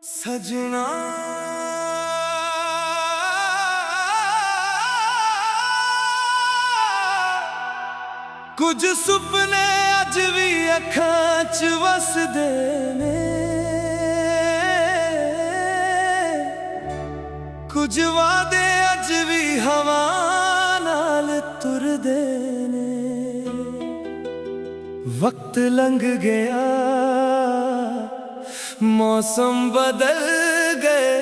सजना कुछ सुपने अज भी अखां च वसदे ने, कुछ वादे अज भी हवा नाल तुरदे ने। वक्त लंघ गया, मौसम बदल गए,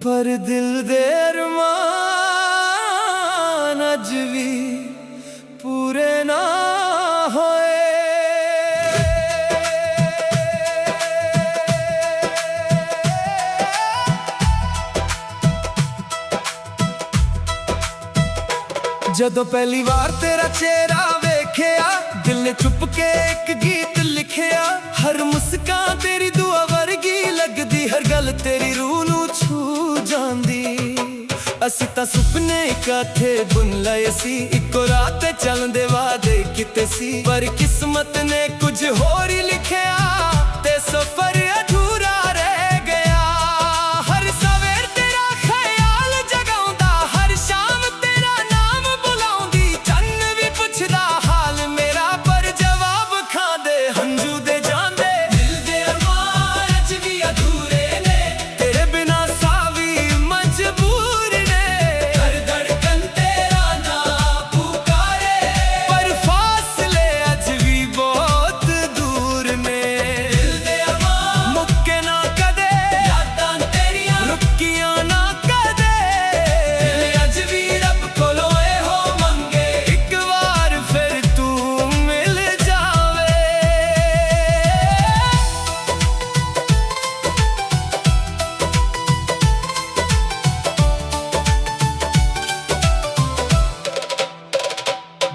पर दिल दे अरमान अज भी पूरे ना होए। जदों पहली बार तेरा चेहरा वेख्या, दिल ने चुप के एक गीत लिखिया। हर मुस्कान तेरी दुआ वर्गी लगदी, हर गल तेरी रूह नूं छू जांदी। असी तां सुपने इकट्ठे बुन लए सी, इको रात चलदे वादे किते सी, पर किस्मत ने कुछ होर ही लिखिया ते सफर अधूरा रह गया। हर सवेर तेरा ख्याल जगाउंदा, हर शाम तेरा नाम बुलाउंदी। चन्न भी पुछदा हाल मेरा, पर जवाब खांदे हंझू दे जांदे। दिल दे अरमान अज भी अधूरे ने, तेरे बिना सावी मजबूर ने। हर धड़कन तेरा नाम पुकारे, पर फासले अज भी बहुत दूर ने। दिल दे अरमान मुक्के ना कदे, यादां तेरियां रुकियां ना कदे। दिल अज भी रब कोलों एहो मंगे, एक बार फिर तू मिल जावे।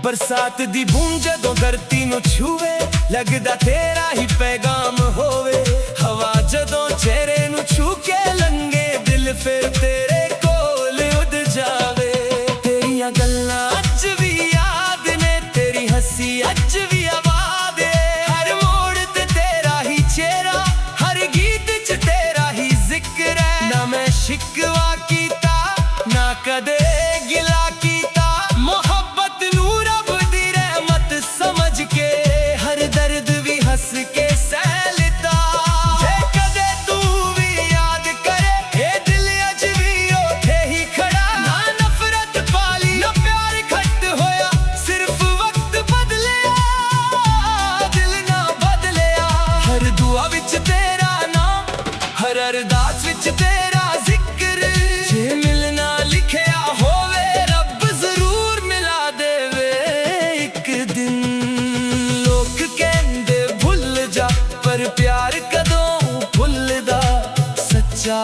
बरसात दी बूंद जदों धरती नूं छूवे, लगदा तेरा ही पैगाम होवे। हवा जदों चेहरे नूं छू के लंघे, दिल फिर तेरे कोल उड़ जावे। तेरियां गल्लां अज भी याद ने, तेरी हंसी अज भी आवाज़ है। हर मोड़ ते तेरा ही चेहरा, हर गीत च तेरा ही जिक्र है। ना मैं शिकवा कीता, ना कदे गिला कीता। मोहब्बत नूं रब दी रहमत समझ के, हर दर्द भी हंस के सह लिता। जे कदे तू भी याद करे, ये दिल अज भी ओथे ही खड़ा। ना नफरत पाली, ना प्यार घट होया, सिर्फ वक्त बदलिया, दिल ना बदलिया। हर दुआ विच तेरा नाम, हर अरदास विच तेरा जिक्र। जे मिलना लिखिया होवे, रब जरूर मिला देवे एक दिन। लोग कहंदे भुल जा, पर प्यार कदों भुलदा। सच्चा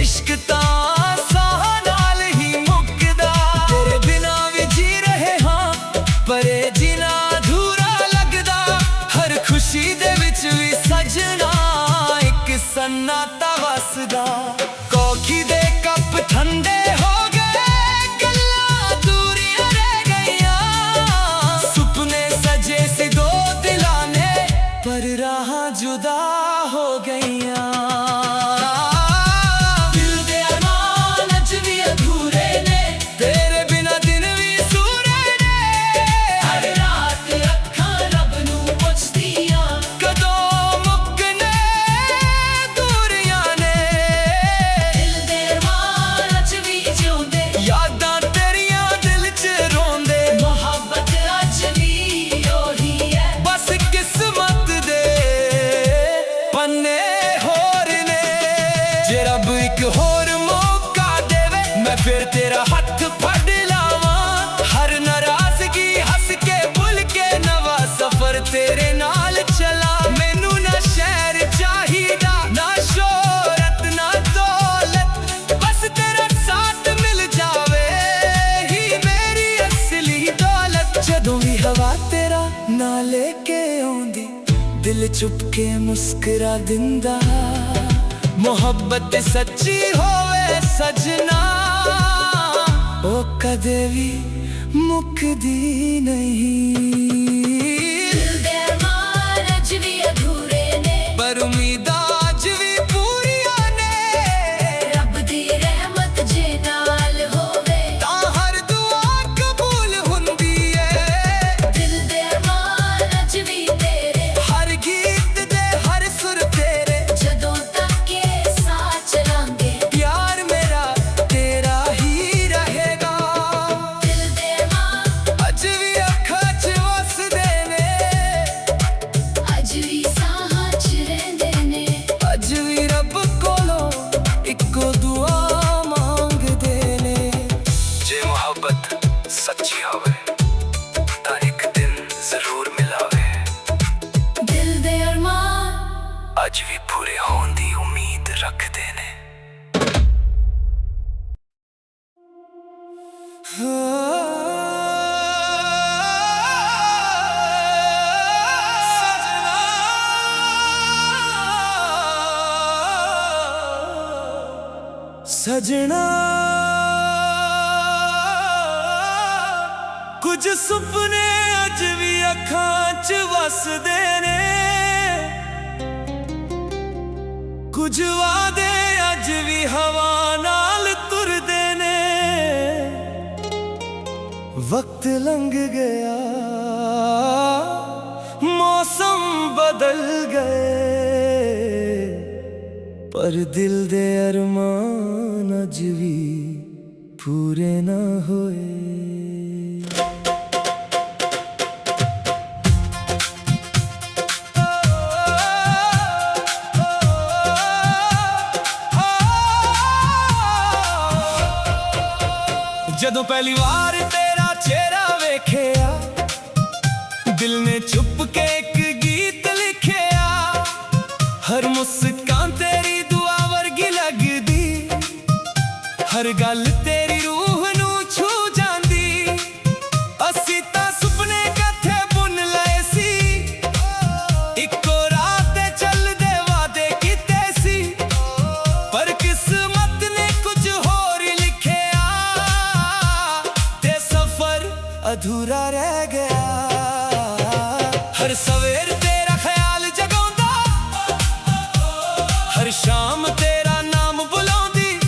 इश्क तां साह नाल ही मुकदा। तेरे बिना भी जी रहे हां, पर ए जीना अधूरा लगदा। हर खुशी दे विच भी सजना एक सन्नाटा वसदा। कॉफी दे कप ठंडे हो गए, गल्लां दूरियां रह गईयां। सुपने सजे सी दो दिलां ने, पर राहां जुदा हो गईयां। दिल दे अरमान अज भी अधूरे ने, तेरे बिना दिन भी सूरे ने। हर रात अखां रब नूं पुछदियां, कदों मुकने दूरियां ने। दिल दे अरमान अज भी जिउंदे, यादां तेरियां दिल च रोंदे। मोहब्बत अज भी ओही है, बस किस्मत दे पन्ने होर ने। जे रब एक होर मौका देवे, मैं फिर तेरा हथ फड़ लावां। हर नाराजगी हंस के भुल के, नवा सफर तेरे नाल चला। मैनू ना शहर चाहिदा, ना शोहरत ना दौलत, बस तेरा साथ मिल जावे ही मेरी असली दौलत। जदों भी हवा तेरा ना लेके आउंदी, दिल चुप के मुस्कुरा दिंदा। मोहब्बत सच्ची होवे सजना, ओ कदे भी मुकदी नहीं। दिल दे अरमान अज भी अधूरे ने, पर ਸਜਣਾ ਕੁਝ ਸੁਪਨੇ ਅੱਜ ਵੀ ਅੱਖਾਂ 'ਚ ਵਸਦੇ ਨੇ, ਕੁਝ ਵਾਅਦੇ ਅੱਜ ਵੀ ਹਵਾ ਨਾਲ ਤੁਰਦੇ ਨੇ। ਵਕਤ ਲੰਘ ਗਿਆ, ਮੌਸਮ ਬਦਲ ਗਏ, ਪਰ ਦਿਲ ਦੇ ਅਰਮਾਨ ਅੱਜ ਵੀ ਪੂਰੇ ਨਾ ਹੋਏ। ਜਦੋਂ ਪਹਿਲੀ ਵਾਰ ਤੇਰਾ ਚਿਹਰਾ ਵੇਖਿਆ, ਦਿਲ ਨੇ ਚੁੱਪ ਕੇ ਇੱਕ ਗੀਤ ਲਿਖਿਆ। ਹਰ ਮੁਸਕਾਨ ਤੇਰੀ ਦੁਆ ਵਰਗੀ ਲੱਗਦੀ, ਹਰ ਗੱਲ ਤੇਰੀ ਰੂਹ ਨੂੰ ਛੂ ਜਾਂਦੀ। ਅਸੀਂ ਤਾਂ ਸੁਪਨੇ ਇਕੱਠੇ ਬੁਣ ਲਏ ਸੀ, ਇੱਕੋ ਰਾਹ ਤੇ ਚੱਲਦੇ ਵਾਅਦੇ ਕੀਤੇ ਸੀ, ਪਰ ਕਿਸਮਤ ਨੇ ਕੁਝ ਹੋਰ ਲਿਖਿਆ ਤੇ ਸਫ਼ਰ ਅਧੂਰਾ ਰਹਿ ਗਿਆ। ਹਰ ਸਵੇਰ ਤੇਰਾ ਖਿਆਲ ਜਗਾਉਂਦਾ, ਹਰ ਸ਼ਾਮ ਤੇਰਾ ਨਾਮ ਬੁਲਾਉਂਦੀ।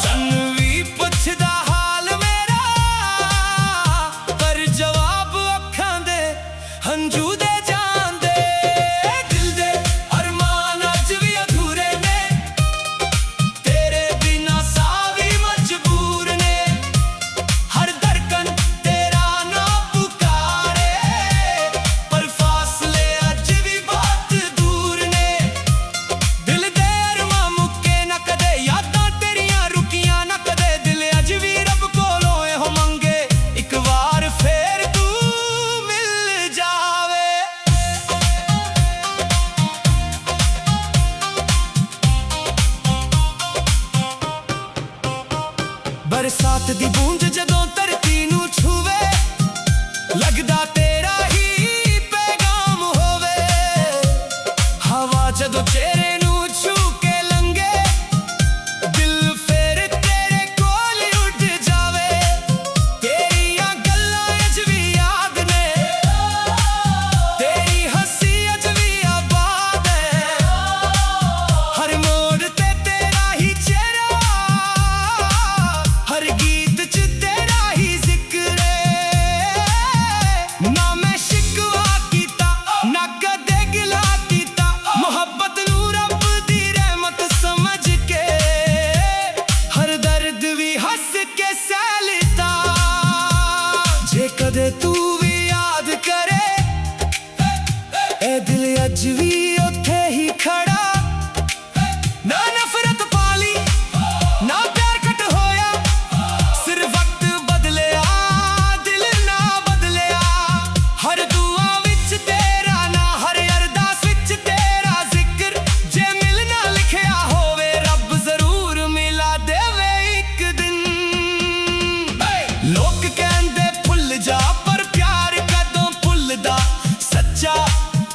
ਚੰਨ ਵੀ ਪੁੱਛਦਾ ਹਾਲ ਮੇਰਾ, ਪਰ ਜਵਾਬ ਅੱਖਾਂ ਦੇ ਹੰਝੂ ਦੇ ਜਾਂਦੇ। ਦਿਲ ਦੇ ਅਰਮਾਨ ਅੱਜ ਵੀ ਅਧੂਰੇ ਨੇ, ਤੇਰੇ ਬਿਨਾਂ ਸਾਹ ਵੀ ਮਜਬੂਰ ਨੇ। ਹਰ ਧੜਕਨ ਤੇਰਾ ਨਾ ਪੁਕਾਰੇ, ਪਰ ਫਾਸਲੇ ਅੱਜ ਵੀ ਬਹੁਤ ਦੂਰ ਨੇ। ਦਿਲ ਦੇ ਅਰਮਾਨ ਮੁੱਕੇ ਨਾ ਕਦੇ, ਯਾਦਾਂ ਤੇਰੀਆਂ ਰੁਕੀਆਂ ਨਾ ਕਦੇ। ਦਿਲ ਅੱਜ ਵੀ ਰੱਬ ਕੋਲੋਂ ਇਹੋ ਮੰਗੇ, ਇੱਕ ਵਾਰ ਫੇਰ ਤੂੰ ਮਿਲ ਜਾਵੇ। ਬਰਸਾਤ ਦੀ ਬੂੰਦ ਜਦੋਂ ਧਰਤੀ ਨੂੰ ਛੂਵੇ, ਲੱਗਦਾ ਤੇਰਾ ਹੀ ਪੈਗਾਮ ਹੋਵੇ। ਹਵਾ ਜਦੋਂ ਚਿਹਰੇ ਨੂੰ ਛੂ ਕੇ ਲੰਘੇ, ਦਿਲ ਫੇਰ ਤੇਰੇ ਕੋਲ ਉੱਡ ਜਾਵੇ। ਤੇਰੀਆਂ ਗੱਲਾਂ ਅੱਜ ਵੀ ਯਾਦ ਨੇ, ਤੇਰੀ ਹੱਸੀ ਅੱਜ ਵੀ ਆਬਾਦ ਹੈ। ਹਰ ਮੋੜ ਤੇ ਤੇਰਾ ਹੀ ਚਿਹਰਾ, ਹਰ ਗੀਤ 'ਚ ਤੇਰਾ ਹੀ ਜ਼ਿਕਰ ਏ। ਨਾ ਮੈਂ ਸ਼ਿਕਵਾ ਕੀਤਾ, ਨਾ ਕਦੇ ਗਿਲਾ ਕੀਤਾ, ਮੁਹੱਬਤ ਨੂੰ ਰੱਬ ਦੀ ਰਹਿਮਤ ਸਮਝ ਕੇ। ਹਰ ਦਰਦ ਵੀ ਹੱਸ ਕੇ ਸਹਿ ਲਿੱਤਾ। ਜੇ ਕਦੇ ਤੂੰ ਵੀ ਯਾਦ ਕਰੇ, ਇਹ ਦਿਲ ਅੱਜ ਵੀ ਉੱਥੇ ਹੀ ਖੜਾ। ਨਾ ਨਫ਼ਰਤ ਪਾਲੀ, ਨਾ ਪਿਆਰ ਘਟ ਹੋਇਆ, ਸਿਰ ਵਕਤ ਬਦਲਿਆ, ਦਿਲ ਨਾ ਬਦਲਿਆ। ਹਰ ਦੁਆ ਵਿੱਚ ਤੇਰਾ ਨਾਂ, ਹਰ ਅਰਦਾਸ ਵਿੱਚ ਤੇਰਾ ਜ਼ਿਕਰ। ਜੇ ਮਿਲਣਾ ਲਿਖਿਆ ਹੋਵੇ, ਰੱਬ ਜ਼ਰੂਰ ਮਿਲਾ ਦੇਵੇ ਇੱਕ ਦਿਨ। ਲੋਕ ਕਹਿੰਦੇ ਭੁੱਲ ਜਾ, ਪਰ ਪਿਆਰ ਕਦੋਂ ਭੁੱਲਦਾ। ਸੱਚਾ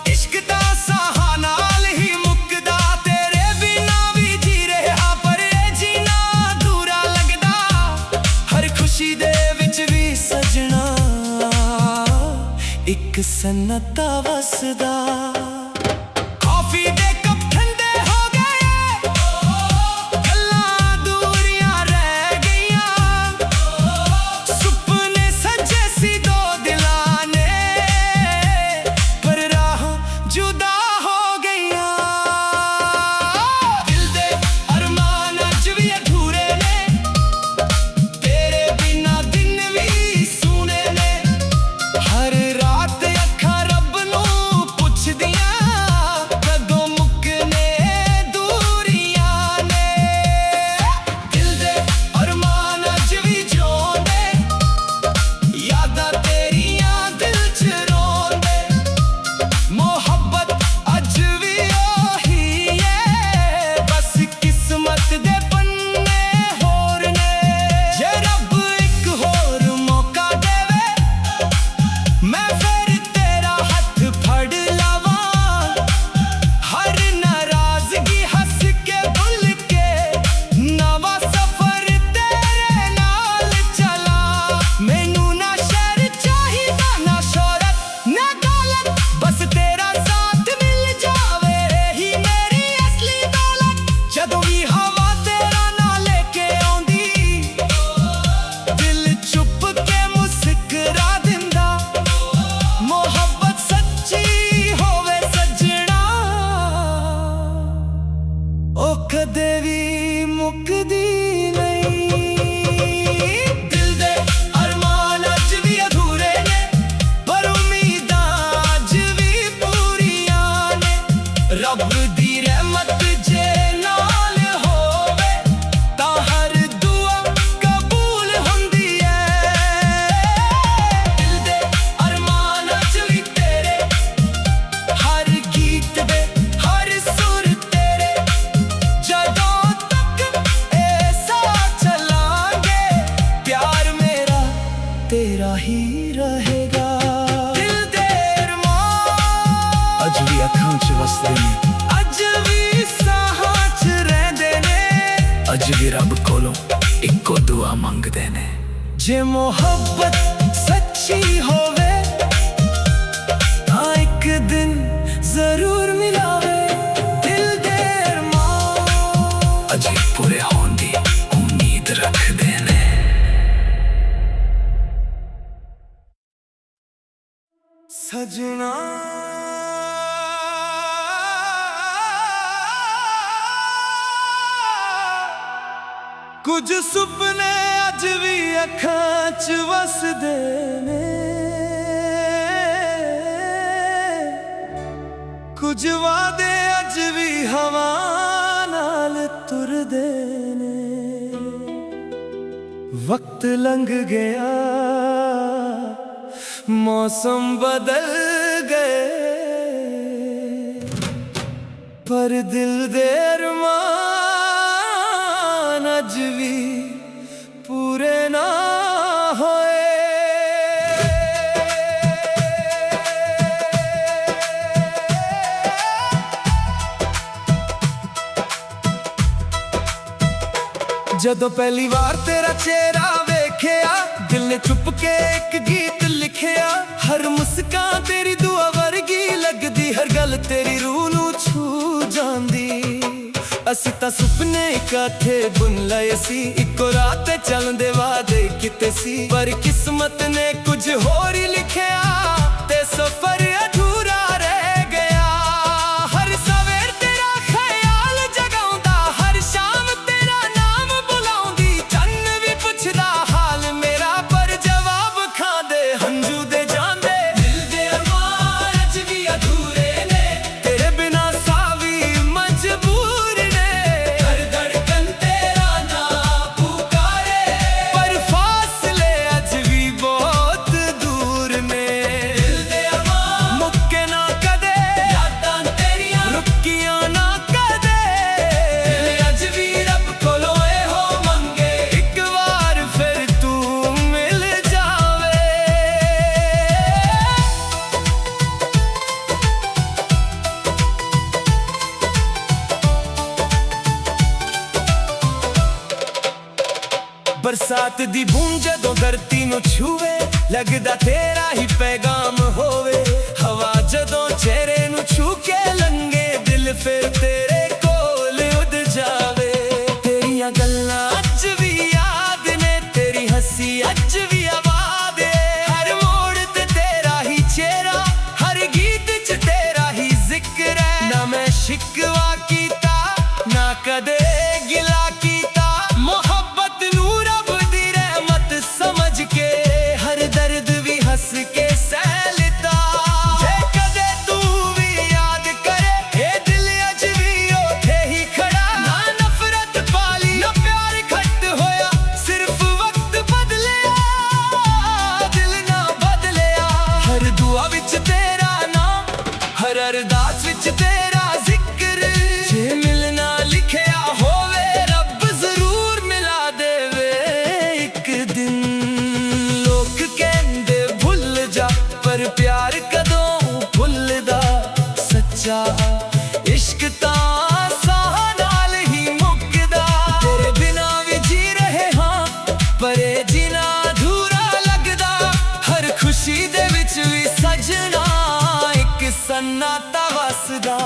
ਇਸ਼ਕ ਦਾ ਸਾਹਾਂ ਨਾਲ ਹੀ ਮੁੱਕਦਾ। ਤੇਰੇ ਬਿਨਾਂ ਵੀ ਜੀ ਰਿਹਾ, ਪਰ ਇਹ ਜੀਣਾ ਅਧੂਰਾ ਲੱਗਦਾ। ਹਰ ਖੁਸ਼ੀ ਦੇ ਵਿੱਚ ਵੀ ਸਜਣਾ ਇੱਕ ਸਨਤਾ ਵਸਦਾ। ਕਾਫੀ ਦੇ ਕੱਪ ਠੰਡੇ ਹੋ ਗਏ, ਗੱਲਾਂ ਅਧੂਰੀਆਂ ਰਹਿ ਗਈਆਂ। ਸੁਪਨੇ ਸੱਜੇ ਸੀ ਦੋ ਦਿਲਾਂ ਨੇ, ਪਰ ਰਾਹਾਂ ਜੁਦਾ ਹੋ ਗਈਆਂ। ਦਿਲ ਦੇ ਅਰਮਾਨ ਅੱਜ ਵੀ ਅਧੂਰੇ ਨੇ, ਤੇਰੇ ਬਿਨਾਂ ਦਿਨ ਵੀ ਸੂਨੇ ਨੇ। ਹਰ ਰਾਤ ਅੱਖਾਂ ਰੱਬ ਨੂੰ ਪੁੱਛਦੀਆਂ, रब दी रहमत जे नाल होवे तां हर दुआ कबूल हुंदी है। दिल दे अरमान च वी तेरे हर गीत दे हर सुर तेरे जदों तक ए साथ चलांगे प्यार मेरा तेरा ही रहेगा। दिल दे अरमान अज भी अखां च वसदे ने, अज भी साहां च रहिंदे ने, अज भी रब कोलों इक्को दुआ मंगदे ने। जे मोहब्बत सच्ची होवे तां एक दिन जरूर मिलावे। दिल दे अरमान अज भी पूरे होण दी उम्मीद रखदे ने। सजना कुछ सुपने अज भी अखां च वसदे ने, कुछ वादे अज भी हवा नाल तुरदे ने। वक्त लंघ गया मौसम बदल गए पर दिल दे अरमान अज भी पूरे ना होए। जदों पहली बार तेरा चेहरा वेख्या दिल ने चुप के एक गीत लिखिया। हर मुस्कान तेरी दुआ वर्गी लगदी, हर गल तेरी रूह नूं छू जांदी। असीं तां सुपने इकट्ठे बुन लए सी, इक्को रात चलदे वादे किते सी, पर किस्मत ने कुछ होर ही लिखिया ते सफर अधूरा रह गया। हर सवेर तेरा ख्याल जगाउंदा, हर शाम तेरा नाम बुलाउंदी, चन्न भी पुछदा हाल मेरा पर जवाब खांदे हंझू दे जांदे। दिल दे अरमान अज भी अधूरे ने, तेरे बिना सावी मजबूर ने। हर धड़कन तेरा नाम पुकारे पर फासले अज भी बहुत दूर ने। दिल दे अरमान मुक्के ना कदे, यादां तेरियां रुकियां ना कदे। दिल अज भी रब कोलों एहो मंगे एक बार फिर तू मिल जावे। बरसात दी बूंद जदों धरती नूं छूवे लगदा तेरा ही पैगाम होवे। हवा जदों चेहरे नूं छू के लंघे दिल फिर तेरे कोल उड़ जावे। तेरियां गल्लां अज भी याद ने, तेरी हंसी अज भी आवाज़ है। हर मोड़ ते तेरा ही चेहरा, हर गीत च तेरा ही जिक्र है। ना मैं शिकवा कीता ना कदे गिला कीता, मोहब्बत नूं रब दी रहमत समझ के हर दर्द भी हंस के सह लिता। जे कदे तू भी याद करे ये दिल अज भी ओथे ही खड़ा। ना नफरत पाली ना प्यार घट होया, सिर्फ वक्त बदलिया दिल ना बदलिया। हर दुआ विच तेरा नाम, हर अरदास विच तेरा जिक्र। जे मिलना लिखिया होवे रब जरूर मिला देवे एक दिन। लोग कहंदे भुल जा पर प्यार कदों भुलदा, सच्चा इश्क तां साह नाल ही मुकदा। तेरे बिना भी जी रहे हां पर ये जीना अधूरा लगदा। हर खुशी दे विच भी सजना एक सन्नाटा वसदा।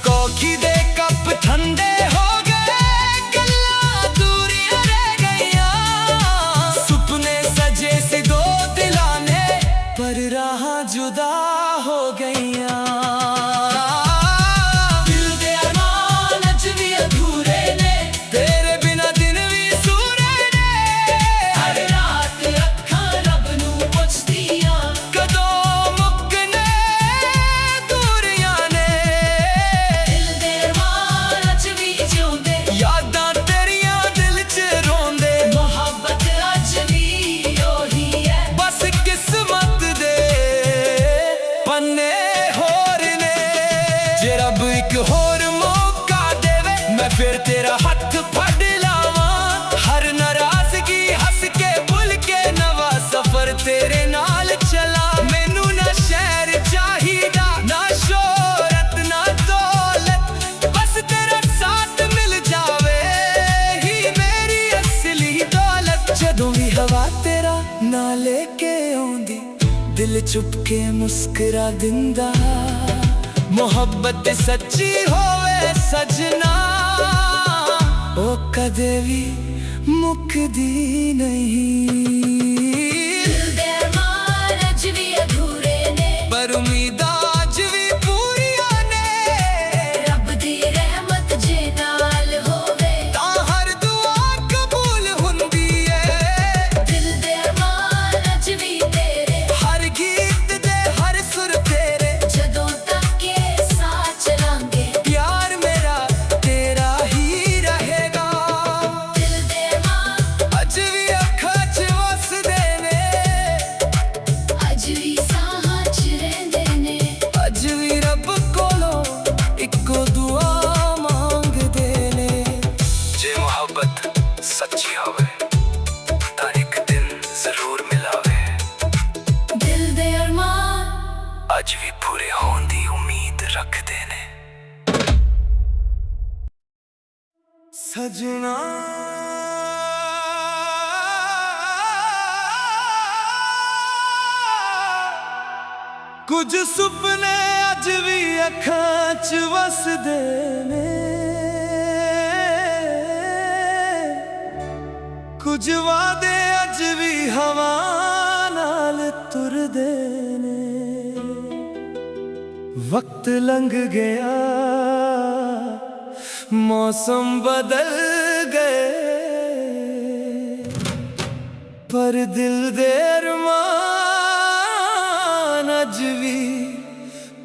कॉफी दे कप ठंडे हो गए, गल्लां दूरियां रह गईयां। सुपने सजे सी दो दिलां ने पर राहां जुदा हो गईयां। दिल दे अरमान अज भी अधूरे ने, तेरे बिना दिन भी सूरे ने। हर रात अखां रब नूं पुछदियां कदों मुकने दूरियां ने। दिल जे रब एक होर मौका देवे मैं फिर तेरा हथ फड़ लावा। हर नाराजगी हंस के भुल के नवा सफर तेरे नाल चला। मैनू ना शहर चाहिदा ना शोहरत ना दौलत, बस तेरा साथ मिल जावे ही मेरी असली दौलत। जदों भी हवा तेरा ना लेके आउंदी दिल चुप के मुस्कुरा दिंदा। मोहब्बत सच्ची होवे सजना ओ कदे भी मुकदी नहीं। दिल दे अरमान अज भी अधूरे ने पर उम्मीदां अज भी पूरियां ने। रब दी रहमत जे नाल होवे तां हर दुआ कबूल हुंदी है। दिल दे अरमान अज भी तेरे हर गीत दे हर सुर तेरे। जदों तक ये साथ चलांगे प्यार मेरा तेरा ही रहेगा। दिल दे अरमान अज भी अखां च वसदे ने, अज भी साहां च रहिंदे ने। अज भी रब कोलों इक्को दुआ मांगदे ने। जे मोहब्बत सच्ची होवे तां एक दिन जरूर मिलावे। दिल दे अरमान अज भी पूरे होण दी उम्मीद रखदे ने। सजना कुछ सुपने अज भी अखां च वसदे ने, कुछ वादे अज भी हवा नाल तुरदे ने। वक्त लंघ गया मौसम बदल गए, पर दिल दे अरमान अज भी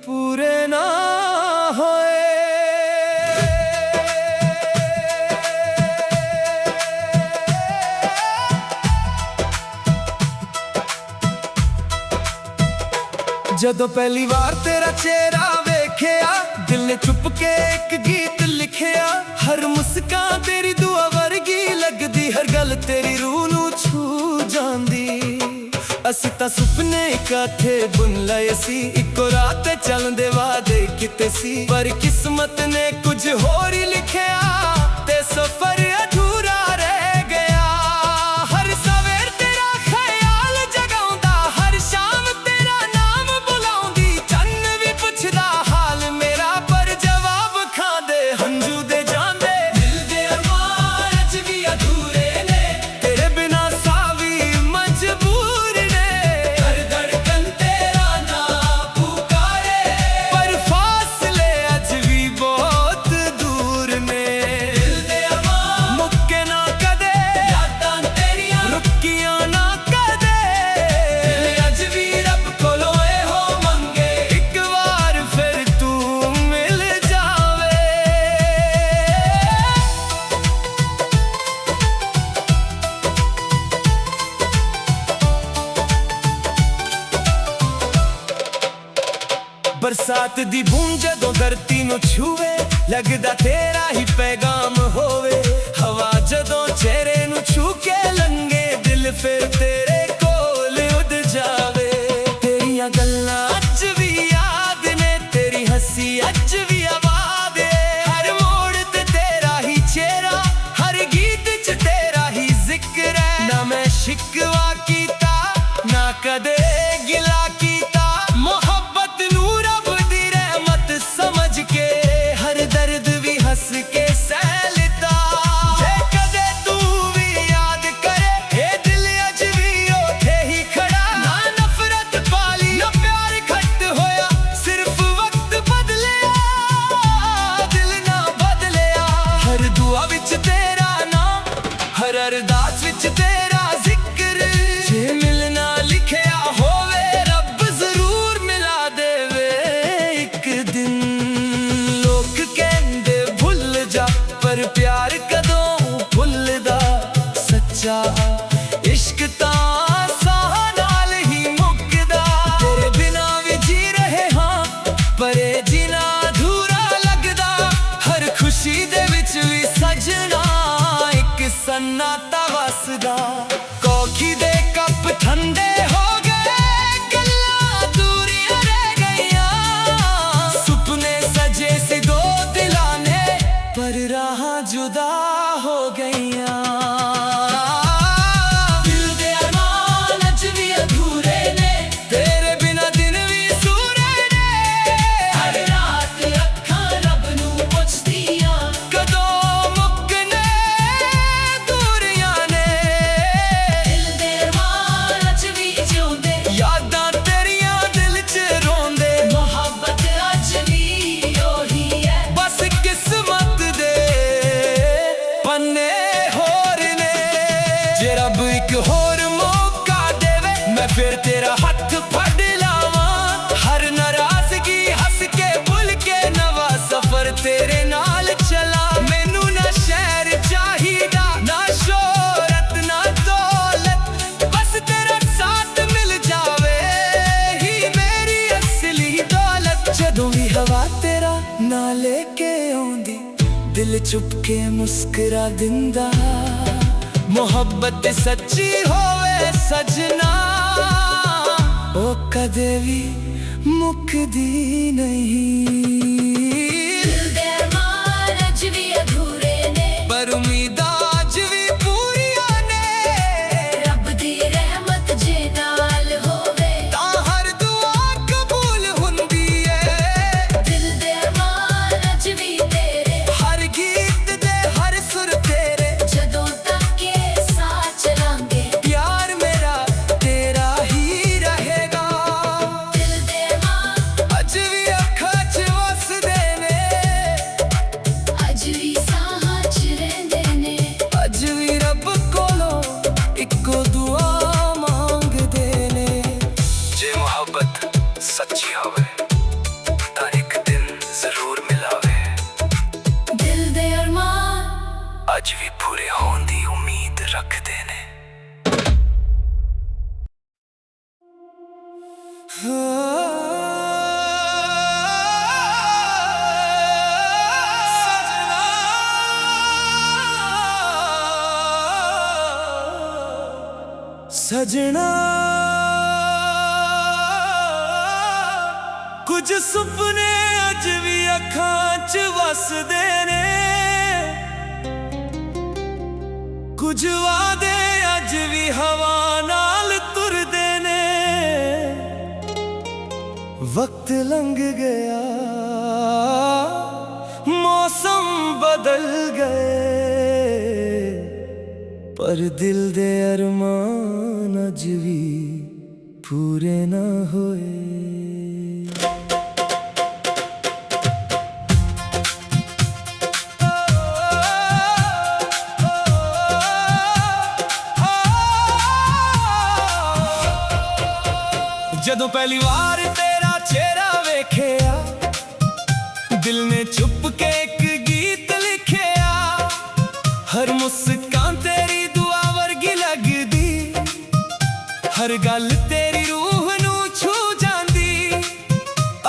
पूरे ना होए। जदों पहली बार तेरा चेहरा वेख्या दिल ने चुप के एक गीत लिखिया। हर मुस्कान तेरी दुआ वर्गी लगदी, हर गल तेरी रूह नू छू जांदी। असी तां सुपने इकट्ठे बुन लए सी, इक्को रात चलदे वादे किते सी। पर किस्मत ने कुछ होर ही लिखिया ते सफर अधूरा रह गया। हर सवेर तेरा ख्याल जगाउंदा, हर शाम तेरा नाम बुलाउंदी। चन्न भी पुछदा हाल मेरा पर जवाब खांदे हंझू दे जांदे। दिल दे अरमान अज भी अधूरे ने, तेरे बिना सावी मजबूर ने। हर धड़कन तेरा नाम पुकारे, पर फासले अज भी बहुत दूर ने। दिल दे अरमान मुक्के ना कदे, यादां तेरियां रुकियां ना कदे। दिल अज भी रब कोलों एहो मंगे, एक बार फिर तू मिल जावे। बरसात दी बूंद जदों धरती नू छूवे लगदा तेरा ही पैगाम होवे। हवा जदों चेहरे नू छू के लंघे दिल फिर तेरे कोल उड़ जावे। तेरियां गल्लां अज भी याद ने, तेरी हंसी अज भी आबाद है। हर मोड़ ते तेरा ही चेहरा, हर गीत च तेरा ही जिक्र है। ना मैं शिकवा कीता ना कदे गिला कीता, मोहब्बत नू रब दी रहमत समझ के हर दर्द भी हंस के सह लिता। जे कदे तू भी याद करे ये दिल अज भी ओथे ही खड़ा। ना नफरत पाली ना प्यार घट होया, सिर्फ वक्त बदलिया दिल ना बदलिया। हर दुआ विच तेरा नाम, हर अरदास विच तेरा जिक्र। जे मिलना लिखिया होवे रब जरूर मिला देवे एक दिन। लोग कहंदे भुल जा पर प्यार कदों भुलदा सच्चा। इश्क तां साह नाल ही मुकदा, तेरे बिना भी जी रहे हां पर ये जीना अधूरा ਨਾਤਾ ਵਸਦਾ ਕੌਫੀ ਦੇ ਕੱਪ ਠੰਡੇ ਹੋ ਗਏ ਗੱਲਾਂ ਦੂਰੀਆਂ ਰਹਿ ਗਈਆਂ ਸੁਪਨੇ ਸਜੇ ਸੀ ਦੋ ਦਿਲਾਂ ਨੇ ਪਰ ਰਾਹਾਂ ਜੁਦਾ ਹੋ ਗਈਆਂ ਦਿਲ ਦੇ ਅਰਮਾਨ ਅੱਜ ਵੀ ਅਧੂਰੇ ਨੇ ਤੇਰੇ ਬਿਨਾ ਦਿਨ ਵੀ ਸੂਰੇ ਨੇ ਹਰ ਰਾਤ ਅੱਖਾਂ ਰੱਬ ਨੂੰ ਪੁੱਛਦੀਆਂ ਕਦੋਂ ਮੁੱਕਣੇ ਦੂਰੀਆਂ ਨੇ ਦਿਲ ਦੇ ਅਰਮਾਨ ਅੱਜ ਵੀ ਜਿਉਂਦੇ ਯਾਦਾਂ ਤੇਰੀਆਂ ਦਿਲ 'ਚ ਰੋਂਦੇ ਮੁਹੱਬਤ ਅੱਜ ਵੀ ਉਹੀ ਹੈ ਬਸ ਕਿਸਮਤ ਦੇ ਪੰਨੇ ਹੋਰ ਨੇ ਜੇ ਰੱਬ ਇੱਕ ਹੋਰ ਮੌਕਾ ਦੇਵੇ ਮੈਂ ਫਿਰ ਤੇਰਾ ਹੱਥ ਫੜ ਲਾਵਾਂ ਹਰ ਨਾਰਾਜ਼ਗੀ ਹੱਸ ਕੇ ਭੁੱਲ ਕੇ ਨਵਾਂ ਸਫ਼ਰ ਤੇਰੇ ਨਾਲ ਚਲਾ ਮੈਨੂੰ ਨਾ ਸ਼ਹਿਰ ਚਾਹੀਦਾ ਨਾ ਸ਼ੋਹਰਤ ਨਾ ਦੌਲਤ ਬਸ ਤੇਰਾ ਸਾਥ ਮਿਲ ਜਾਵੇ ਹੀ ਮੇਰੀ ਅਸਲੀ ਦੌਲਤ ਜਦੋਂ ਵੀ ਹਵਾ ਤੇਰਾ ਨਾ ਲੈ ਕੇ ਆਉਂਦੀ ਦਿਲ ਚੁੱਪ ਕੇ ਮੁਸਕਰਾ ਦਿੰਦਾ ਮੁਹੱਬਤ ਸੱਚੀ ਹੋਵੇ ਸਜਣਾ ਉਹ ਕਦੇ ਵੀ ਮੁੱਕਦੀ ਨਹੀਂ ਦਿਲ ਦੇ ਅਰਮਾਨ ਅੱਜ ਵੀ ਅਧੂਰੇ ਨੇ ਪਰ ਉਮੀਦਾਂ ਅੱਜ ਵੀ ਪੂਰੀਆਂ ਨੇ ਰੱਬ ਦੀ ਰਹਿਮਤ ਜੇ ਨਾਲ ਹੋਵੇ ਤਾਂ ਹਰ ਦੁਆ ਕਬੂਲ ਹੁੰਦੀ ਏ ਦਿਲ ਦੇ ਅਰਮਾਨ ਅੱਜ ਵੀ ਤੇਰੇ ਹਰ ਗੀਤ ਦੇ ਹਰ ਸੁਰ ਤੇਰੇ ਜਦੋਂ ਤੱਕ ਇਹ ਸਾਹ ਚਲਾਂਗੇ ਪਿਆਰ ਮੇਰਾ ਤੇਰਾ ਹੀ ਰਹੇਗਾ ਦਿਲ ਦੇ ਅਰਮਾਨ ਅੱਜ ਵੀ ਅੱਖਾਂ 'ਚ ਵਸਦੇ ਨੇ ਅੱਜ ਵੀ ਸਾਹਾਂ 'ਚ ਰਹਿੰਦੇ ਨੇ ਅੱਜ ਵੀ ਰੱਬ ਕੋਲੋਂ ਇੱਕੋ ਦੁਆ ਮੰਗਦੇ ਨੇ ਜੇ ਮੁਹੱਬਤ ਸੱਚੀ ਹੋਵੇ ਤਾਂ ਇੱਕ ਦਿਨ ਜ਼ਰੂਰ ਮਿਲਾਵੇ ਦਿਲ ਦੇ ਅਰਮਾਨ ਅੱਜ ਵੀ ਪੂਰੇ ਹੋਣ ਦੀ ਉਮੀਦ ਰੱਖਦੇ ਨੇ ਸਜਣਾ ਕੁਝ ਸੁਪਨੇ ਅੱਜ ਵੀ ਅੱਖਾਂ 'ਚ ਵਸਦੇ ਨੇ ਕੁਝ ਵਾਅਦੇ ਅੱਜ ਵੀ ਹਵਾ ਨਾਲ ਤੁਰਦੇ ਨੇ ਵਕਤ ਲੰਘ ਗਿਆ ਮੌਸਮ ਬਦਲ ਗਏ ਪਰ ਦਿਲ ਦੇ ਅਰਮਾਨ ਅੱਜ ਵੀ ਪੂਰੇ ਨਾ ਹੋਏ ਜਦੋਂ ਪਹਿਲੀ ਵਾਰ ਤੇਰਾ ਚਿਹਰਾ ਵੇਖਿਆ ਦਿਲ ਨੇ ਚੁੱਪ ਕੇ ਇੱਕ ਗੀਤ ਲਿਖਿਆ ਹਰ ਮੁਸਕਾਨ ਤੇਰੀ ਦੁਆ ਵਰਗੀ ਲੱਗਦੀ ਹਰ ਗੱਲ ਤੇਰੀ ਰੂਹ ਨੂੰ ਛੂ ਜਾਂਦੀ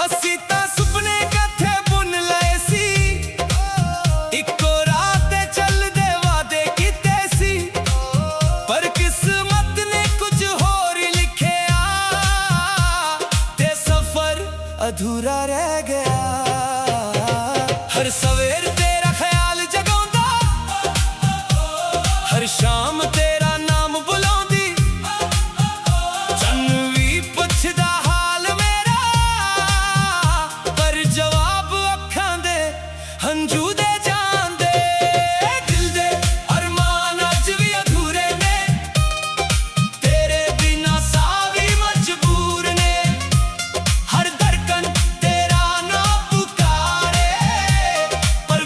ਅਸੀਂ ਤਾਂ ਸੁਪਨੇ ਇਕੱਠੇ ਬੁਣ ਲਏ ਸੀ ਇੱਕੋ ਰਾਹ ਤੇ ਚੱਲਦੇ ਵਾਅਦੇ ਕੀਤੇ ਸੀ ਪਰ ਕਿਸਮਤ ਨੇ ਕੁਝ ਹੋਰ ਲਿਖਿਆ ਤੇ ਸਫ਼ਰ ਅਧੂਰਾ ਰਹਿ ਗਿਆ ਹਰ ਸਵੇਰ ਤੇਰਾ ਖਿਆਲ ਜਗਾਉਂਦਾ ਹਰ ਸ਼ਾਮ ਤੇਰਾ ਨਾਮ ਬੁਲਾਉਂਦੀ ਚੰਨ ਵੀ ਪੁੱਛਦਾ ਹਾਲ ਮੇਰਾ ਪਰ ਜਵਾਬ ਅੱਖਾਂ ਦੇ ਹੰਝੂ ਦੇ ਜਾਂਦੇ ਦਿਲ ਦੇ ਅਰਮਾਨ ਅੱਜ ਵੀ ਅਧੂਰੇ ਨੇ ਤੇਰੇ ਬਿਨਾ ਸਾਹ ਵੀ ਮਜਬੂਰ ਨੇ ਹਰ ਧੜਕਨ ਤੇਰਾ ਨਾ ਪੁਕਾਰੇ ਪਰ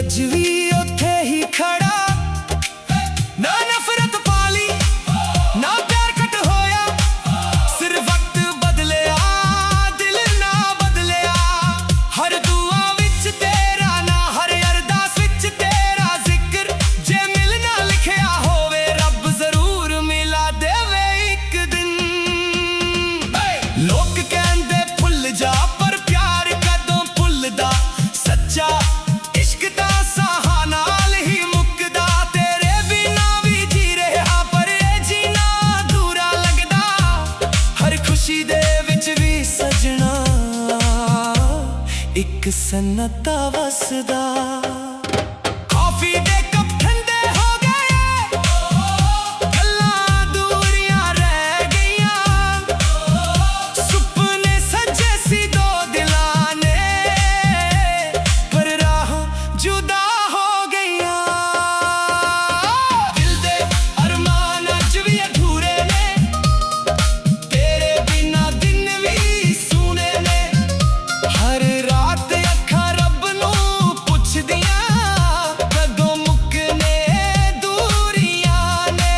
ਅੱਜ ਵੀ ਉੱਥੇ ਹੀ ਖੜਾ ਨਾ ਨਫ਼ਰਤ ਪਾਲੀ ਨਾ ਪਿਆਰ ਘਟ ਹੋਇਆ ਸਿਰ ਵਕਤ ਬਦਲਿਆ ਦਿਲ ਨਾ ਬਦਲਿਆ ਹਰ ਦੁਆ ਵਿੱਚ ਤੇਰਾ ਨਾਂ ਹਰ ਅਰਦਾਸ ਵਿੱਚ ਤੇਰਾ ਜ਼ਿਕਰ ਜੇ ਮਿਲਣਾ ਲਿਖਿਆ ਹੋਵੇ ਰੱਬ ਜ਼ਰੂਰ ਮਿਲਾ ਦੇਵੇ ਇੱਕ ਦਿਨ ਲੋਕ ਕਹਿੰਦੇ ਭੁੱਲ ਜਾ ਪਰ ਪਿਆਰ ਕਦੋਂ ਭੁੱਲਦਾ ਸੱਚਾ ਇਸ਼ਕ ਤਾਂ ਸਾਹਾਂ ਨਾਲ ਹੀ ਮੁੱਕਦਾ ਤੇਰੇ ਬਿਨਾਂ ਵੀ ਜੀ ਰਿਹਾ ਪਰ ਇਹ ਜੀਣਾ ਅਧੂਰਾ ਲੱਗਦਾ ਹਰ ਖੁਸ਼ੀ ਦੇ ਵਿੱਚ ਵੀ ਸਜਣਾ ਇੱਕ ਸਨਤਾ ਵਸਦਾ ਕਾਫੀ ਦੇ ਕੱਪ ਠੰਡੇ ਹੋ ਗਏ ਗੱਲਾਂ ਦੂਰੀਆਂ ਰਹਿ ਗਈਆਂ ਸੁਪਨੇ ਸੱਜੇ ਸੀ ਦੋ ਦਿਲਾਂ ਨੇ ਪਰ ਰਾਹਾਂ ਜੁਦਾ ਹੋ ਗਈਆਂ ਦਿਲ ਦੇ ਅਰਮਾਨ ਅੱਜ ਵੀ ਅਧੂਰੇ ਨੇ ਤੇਰੇ ਬਿਨਾਂ ਦਿਨ ਵੀ ਸੂਨੇ ਨੇ ਹਰ ਰਾਤ ਅੱਖਾਂ ਰੱਬ ਨੂੰ ਪੁੱਛਦੀਆਂ ਕਦੋਂ ਮੁੱਕਣੇ ਦੂਰੀਆਂ ਨੇ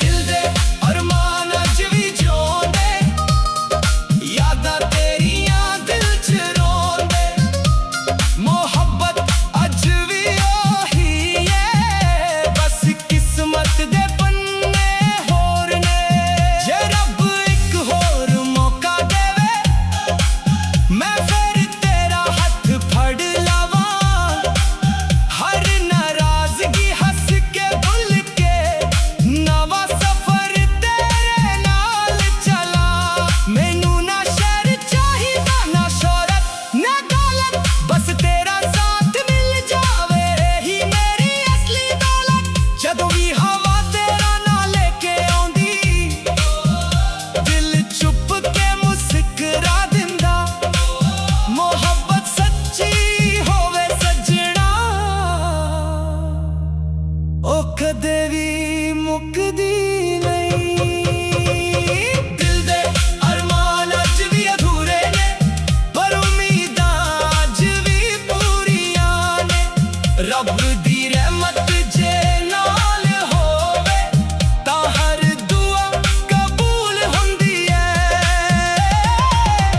ਦਿਲ ਦੇ ਅਰਮਾਨ ਅੱਜ ਵੀ ਜਿਉਂਦੇ ਯਾਦਾਂ ਤੇਰੀਆਂ ਦਿਲ 'ਚ ਰੋਂਦੇ ਮੁਹੱਬਤ ਅੱਜ ਵੀ ਉਹੀ ਏ ਬਸ ਕਿਸਮਤ ਦੇ ਪੰਨੇ ਹੋਰ ਨੇ ਜੇ ਰੱਬ ਇੱਕ ਹੋਰ ਮੌਕਾ ਦੇਵੇ ਮੈਂ ਫਿਰ ਤੇਰਾ ਹੱਥ ਫੜ ਲਵਾਂ ਹਰ ਨਾਰਾਜ਼ਗੀ ਹੱਸ ਕੇ ਭੁੱਲ ਕੇ ਨਵਾਂ ਸਫ਼ਰ ਤੇਰੇ ਨਾਲ ਚਲਾ ਮੈਨੂੰ ਨਾ ਸ਼ਹਿਰ ਚਾਹੀਦਾ ਨਾ ਸ਼ੋਹਰਤ ਨਾ ਦੌਲਤ ਬਸ ਤੇਰਾ ਸਾਥ ਮਿਲ ਜਾਵੇ ਇਹੀ ਮੇਰੀ ਅਸਲੀ ਦੌਲਤ ਜਦੋਂ ਵੀ ਹਵਾ ਤੇਰਾ ਨਾਂ ਲੈ ਕੇ ਆਉਂਦੀ ਦਿਲ ਚੁੱਪ ਕੇ ਮੁਸਕਰਾ ਦਿੰਦਾ ਮੁਹੱਬਤ ਸੱਚੀ ਹੋਵੇ ਸੱਜਣਾ ਉਹ ਕਦੇ ਵੀ ਮੁੱਕਦੀ ਨਹੀਂ ਦਿਲ ਦੇ ਅਰਮਾਨ ਅੱਜ ਵੀ ਅਧੂਰੇ ਨੇ ਪਰ ਉਮੀਦਾਂ ਅੱਜ ਵੀ ਪੂਰੀਆਂ ਨੇ ਰੱਬ ਦੀ ਰਹਿਮਤ ਜੇ ਨਾਲ ਹੋਵੇ ਤਾਂ ਹਰ ਦੁਆ ਕਬੂਲ ਹੁੰਦੀ ਏ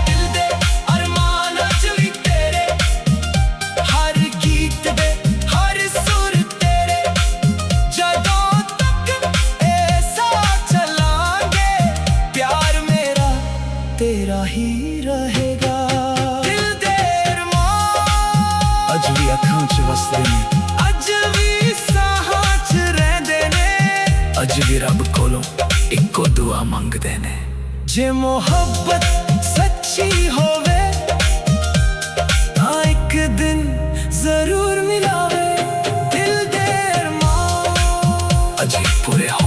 ਦਿਲ ਦੇ ਅਰਮਾਨ ਅੱਜ ਵੀ ਤੇਰੇ ਹਰ ਗੀਤ ਦੇ ਹਰ ਸੁਰ ਤੇਰੇ ਜਦੋਂ ਤੱਕ ਇਹ ਸਾਥ ਚਲਾਂਗੇ ਪਿਆਰ ਮੇਰਾ ਤੇਰਾ ਹੀ ਰਹੇਗਾ ਦਿਲ ਦੇ ਅਰਮਾਨ ਅੱਜ ਵੀ ਅੱਖਾਂ 'ਚ ਵਸਦੇ ਨੇ ਅੱਜ ਵੀ ਸਾਹਾਂ 'ਚ ਰਹਿੰਦੇ ਨੇ ਅੱਜ ਵੀ ਰੱਬ ਕੋਲੋਂ ਇੱਕੋ ਦੁਆ ਮੰਗਦੇ ਨੇ ਜੇ ਮੁਹੱਬਤ ਸੱਚੀ ਹੋਵੇ ਤਾਂ ਇੱਕ ਦਿਨ ਜ਼ਰੂਰ ਮਿਲਾਵੇ ਦਿਲ ਦੇ ਅਰਮਾਨ ਅੱਜ ਵੀ ਪੂਰੇ ਹੋ